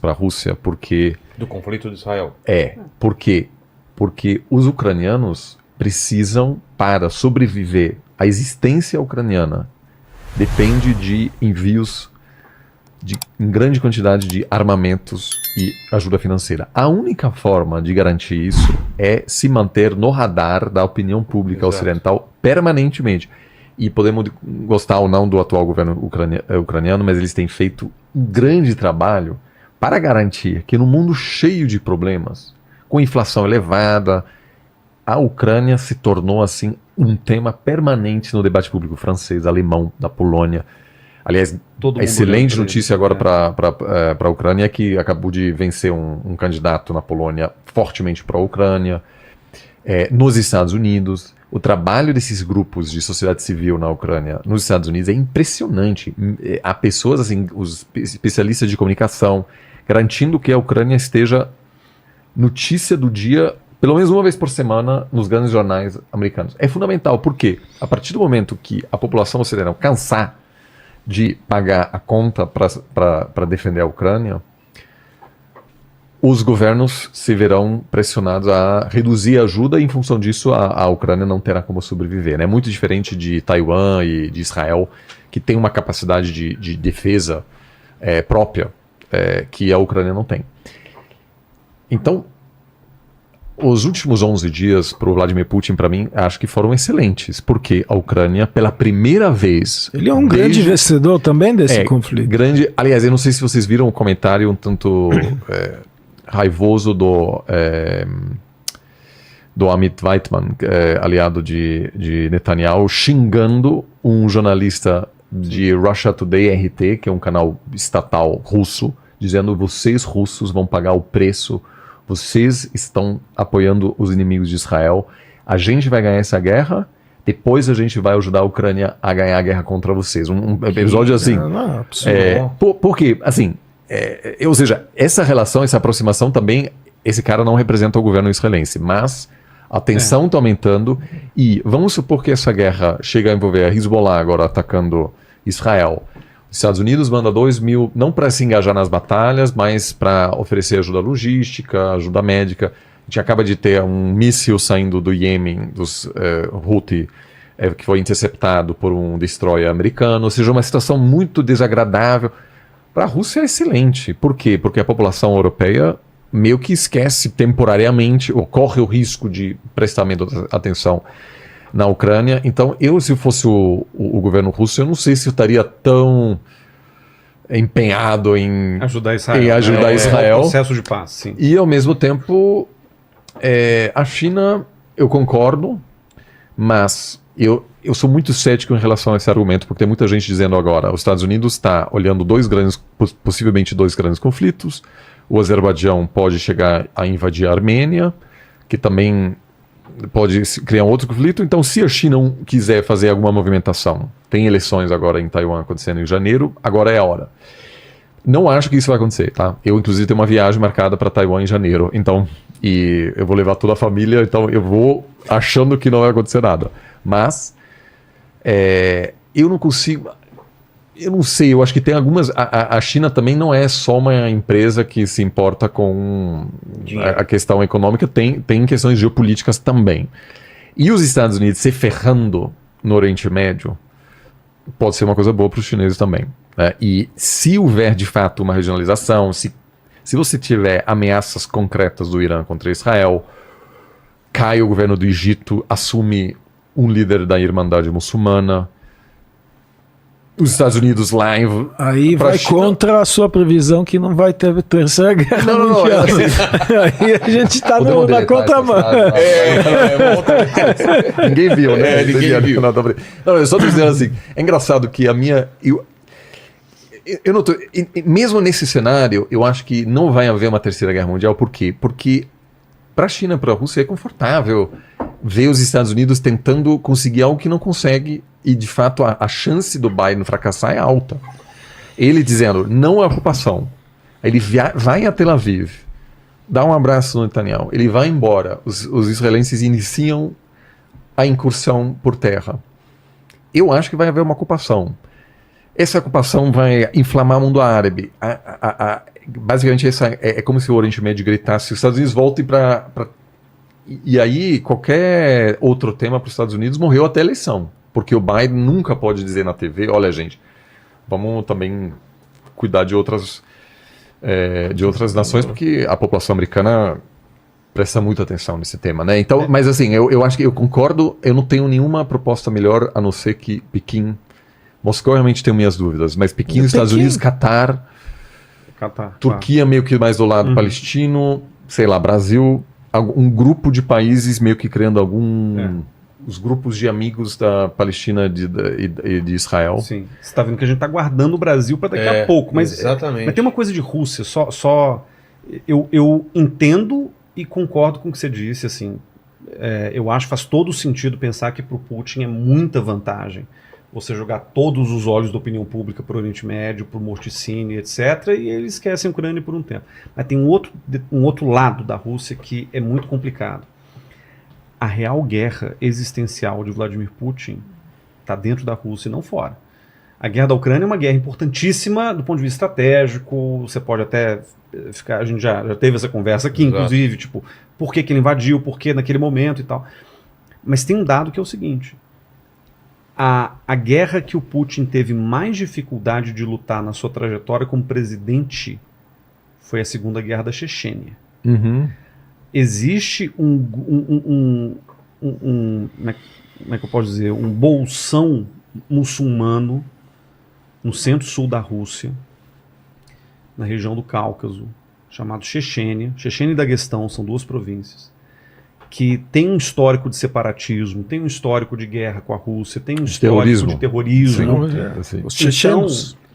para a Rússia, porque... Do conflito de Israel. Por quê? Porque os ucranianos precisam, para sobreviver, a existência ucraniana depende de envios em grande quantidade de armamentos e ajuda financeira. A única forma de garantir isso é se manter no radar da opinião pública ocidental permanentemente. E podemos gostar ou não do atual governo ucraniano, mas eles têm feito um grande trabalho para garantir que no mundo cheio de problemas, com inflação elevada, a Ucrânia se tornou assim um tema permanente no debate público francês, alemão, da Polônia. Aliás, a excelente notícia agora para a Ucrânia é que acabou de vencer um candidato na Polônia fortemente pró-Ucrânia. Nos Estados Unidos, o trabalho desses grupos de sociedade civil na Ucrânia, nos Estados Unidos, é impressionante. Há pessoas, assim, os especialistas de comunicação, garantindo que a Ucrânia esteja notícia do dia, pelo menos uma vez por semana, nos grandes jornais americanos. É fundamental, porque a partir do momento que a população ocidental cansar de pagar a conta para defender a Ucrânia, os governos se verão pressionados a reduzir a ajuda e, em função disso, a Ucrânia não terá como sobreviver. É muito diferente de Taiwan e de Israel, que tem uma capacidade de defesa própria, que a Ucrânia não tem. Então, os últimos 11 dias para o Vladimir Putin, para mim, acho que foram excelentes, porque a Ucrânia, pela primeira vez... Ele é um grande vencedor também desse conflito. Aliás, eu não sei se vocês viram o comentário um tanto raivoso do Amit Weitman, aliado de Netanyahu, xingando um jornalista de Russia Today RT, que é um canal estatal russo, dizendo: vocês russos vão pagar o preço, vocês estão apoiando os inimigos de Israel, a gente vai ganhar essa guerra, depois a gente vai ajudar a Ucrânia a ganhar a guerra contra vocês. Um episódio assim. Por quê? Assim, ou seja, essa relação, essa aproximação também, esse cara não representa o governo israelense, mas a tensão está aumentando e vamos supor que essa guerra chega a envolver a Hezbollah agora atacando Israel. Os Estados Unidos manda 2 mil, não para se engajar nas batalhas, mas para oferecer ajuda logística, ajuda médica. A gente acaba de ter um míssil saindo do Iêmen, dos Houthi, que foi interceptado por um destroyer americano. Ou seja, uma situação muito desagradável. Para a Rússia é excelente. Por quê? Porque a população europeia meio que esquece temporariamente, ou corre o risco de prestar menos atenção na Ucrânia. Então, se fosse o governo russo, eu não sei se eu estaria tão empenhado em ajudar Israel. Israel. É um processo de paz, sim. E, ao mesmo tempo, a China, eu concordo, mas eu sou muito cético em relação a esse argumento, porque tem muita gente dizendo agora, os Estados Unidos está olhando possivelmente dois grandes conflitos. O Azerbaijão pode chegar a invadir a Armênia, que também pode criar um outro conflito. Então, se a China quiser fazer alguma movimentação, tem eleições agora em Taiwan acontecendo em janeiro, agora é a hora. Não acho que isso vai acontecer, tá? Eu, inclusive, tenho uma viagem marcada para Taiwan em janeiro, então, e eu vou levar toda a família, então eu vou achando que não vai acontecer nada. Mas, eu não consigo... Eu não sei, eu acho que tem algumas... A China também não é só uma empresa que se importa com a questão econômica, tem questões geopolíticas também. E os Estados Unidos se ferrando no Oriente Médio pode ser uma coisa boa para os chineses também. Né? E se houver, de fato, uma regionalização, se você tiver ameaças concretas do Irã contra Israel, cai o governo do Egito, assume um líder da Irmandade muçulmana, os Estados Unidos lá... Aí vai contra a sua previsão que não vai ter terceira guerra mundial. Aí a gente está na contramão. Ninguém viu, né? Ninguém viu. Não, eu só estou dizendo assim, é engraçado que a minha... Eu não tô, mesmo nesse cenário, eu acho que não vai haver uma terceira guerra mundial. Por quê? Porque para a China, para a Rússia, é confortável ver os Estados Unidos tentando conseguir algo que não consegue, e de fato a chance do Biden fracassar é alta. Ele dizendo, não é ocupação. Ele vai a Tel Aviv, dá um abraço no Netanyahu, ele vai embora, os israelenses iniciam a incursão por terra. Eu acho que vai haver uma ocupação. essa ocupação vai inflamar o mundo árabe. Basicamente, é como se o Oriente Médio gritasse: os Estados Unidos voltem para... E aí, qualquer outro tema para os Estados Unidos morreu até a eleição. Porque o Biden nunca pode dizer na TV: olha, gente, vamos também cuidar de outras nações, porque a população americana presta muita atenção nesse tema, né? Então, mas assim, eu acho que eu concordo, eu não tenho nenhuma proposta melhor, a não ser que Pequim... Moscou realmente tenho minhas dúvidas, mas Pequim, Estados Unidos, Catar, Turquia meio que mais do lado palestino, sei lá, Brasil, um grupo de países meio que criando os grupos de amigos da Palestina e de Israel. Sim, você está vendo que a gente está guardando o Brasil para daqui a pouco, exatamente. Mas tem uma coisa de Rússia, eu entendo e concordo com o que você disse, assim, eu acho que faz todo sentido pensar que para o Putin é muita vantagem você jogar todos os olhos da opinião pública para o Oriente Médio, para o Morticínio, etc., e eles esquecem a Ucrânia por um tempo. Mas tem um outro lado da Rússia que é muito complicado. A real guerra existencial de Vladimir Putin está dentro da Rússia e não fora. A guerra da Ucrânia é uma guerra importantíssima do ponto de vista estratégico, você pode até ficar... A gente já teve essa conversa aqui, inclusive, tipo, por que ele invadiu, por que naquele momento e tal. Mas tem um dado que é o seguinte: a guerra que o Putin teve mais dificuldade de lutar na sua trajetória como presidente foi a Segunda Guerra da Chechênia. Existe como é que eu posso dizer, um bolsão muçulmano no centro-sul da Rússia, na região do Cáucaso, chamado Chechênia. Chechênia e Daguestão são duas províncias que tem um histórico de separatismo, tem um histórico de guerra com a Rússia, tem um histórico de terrorismo. Sim.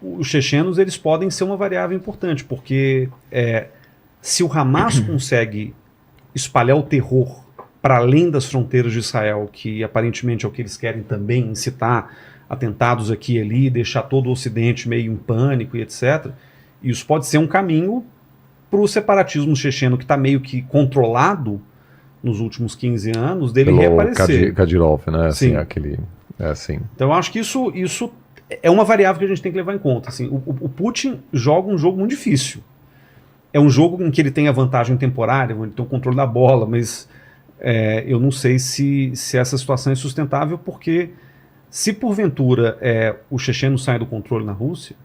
Os chechenos eles podem ser uma variável importante, porque se o Hamas consegue espalhar o terror para além das fronteiras de Israel, que aparentemente é o que eles querem também, incitar atentados aqui e ali, deixar todo o Ocidente meio em pânico e etc., isso pode ser um caminho para o separatismo checheno, que está meio que controlado nos últimos 15 anos, dele reaparecer. Kadyrov, né? Assim, Sim. assim. Então eu acho que isso é uma variável que a gente tem que levar em conta. Assim, o Putin joga um jogo muito difícil. É um jogo em que ele tem a vantagem temporária, ele tem o controle da bola, mas eu não sei se essa situação é sustentável, porque se porventura o checheno sai do controle na Rússia,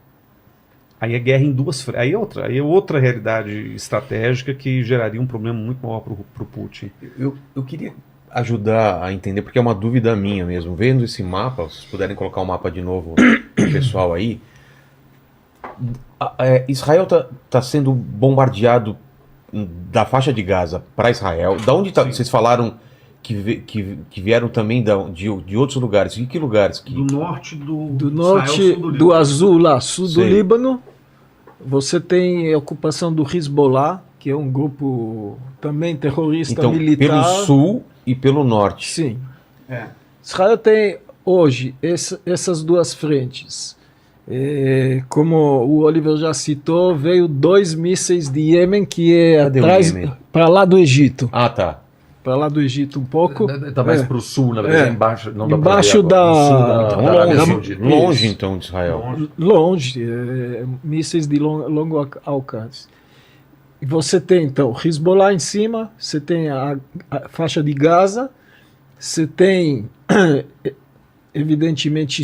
aí é guerra em duas frentes. Aí é outra realidade estratégica que geraria um problema muito maior para o Putin. Eu queria ajudar a entender, porque é uma dúvida minha mesmo. Vendo esse mapa, se puderem colocar o mapa de novo pro pessoal aí. Israel tá sendo bombardeado da faixa de Gaza para Israel. Da onde vocês falaram que vieram também de outros lugares? De que lugares? Do norte do norte do Azul, lá, sul do Líbano. Você tem a ocupação do Hezbollah, que é um grupo também terrorista militar. Pelo sul e pelo norte. Sim. Israel tem hoje essas duas frentes. Como o Oliver já citou, veio 2 mísseis de Iêmen, que é atrás, para lá do Egito. Ah, tá. Para lá do Egito um pouco. Está mais para o sul, na verdade, embaixo. Não dá embaixo longe então de Israel. Longe, mísseis de longo alcance. E você tem então Hezbollah em cima, você tem a faixa de Gaza, você tem evidentemente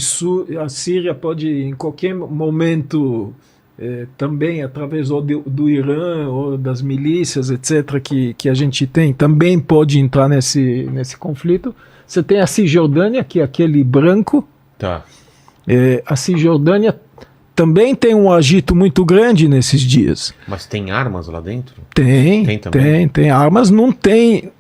a Síria pode em qualquer momento também através do Irã ou das milícias, etc., que a gente tem, também pode entrar nesse conflito. Você tem a Cisjordânia, que é aquele branco. Tá. A Cisjordânia também tem um agito muito grande nesses dias. Mas tem armas lá dentro? Tem armas, não tem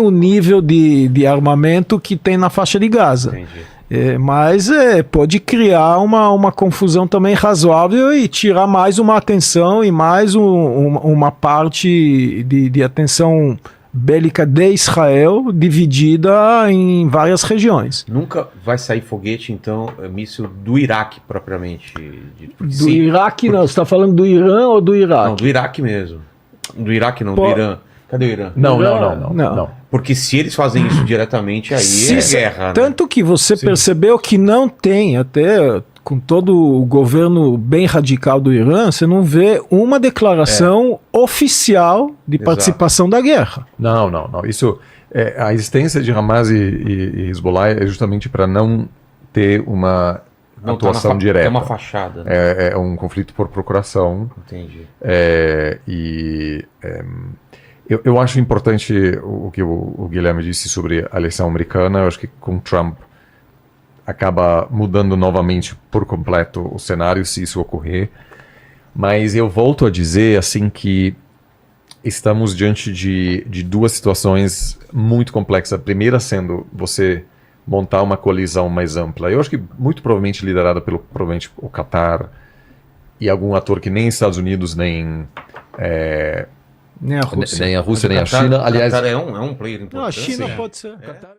o nível de armamento que tem na faixa de Gaza. Entendi. Mas pode criar uma confusão também razoável e tirar mais uma atenção e mais uma parte de atenção bélica de Israel dividida em várias regiões. Nunca vai sair foguete, então, míssil do Iraque propriamente? Iraque não, você está falando do Irã ou do Iraque? Não, do Iraque mesmo. Do Iraque não, do Irã. Cadê o Irã? Não. Porque se eles fazem isso diretamente, aí é guerra. Tanto que você percebeu que não tem, até com todo o governo bem radical do Irã, você não vê uma declaração oficial de Exato. participação da guerra. Não. Isso, a existência de Hamas e Hezbollah é justamente para não ter uma Não, atuação É direta. uma fachada. Né? É um conflito por procuração. Entendi. Eu acho importante o que o Guilherme disse sobre a eleição americana. Eu acho que com Trump acaba mudando novamente por completo o cenário, se isso ocorrer. Mas eu volto a dizer assim que estamos diante de duas situações muito complexas. A primeira sendo você montar uma coalizão mais ampla. Eu acho que muito provavelmente liderada pelo provavelmente o Qatar e algum ator que nem Estados Unidos nem Nem a Rússia. nem a Rússia nem a Qatar- China. Aliás, Qatar é um player importante. Não, a China Sim. pode ser. Qatar-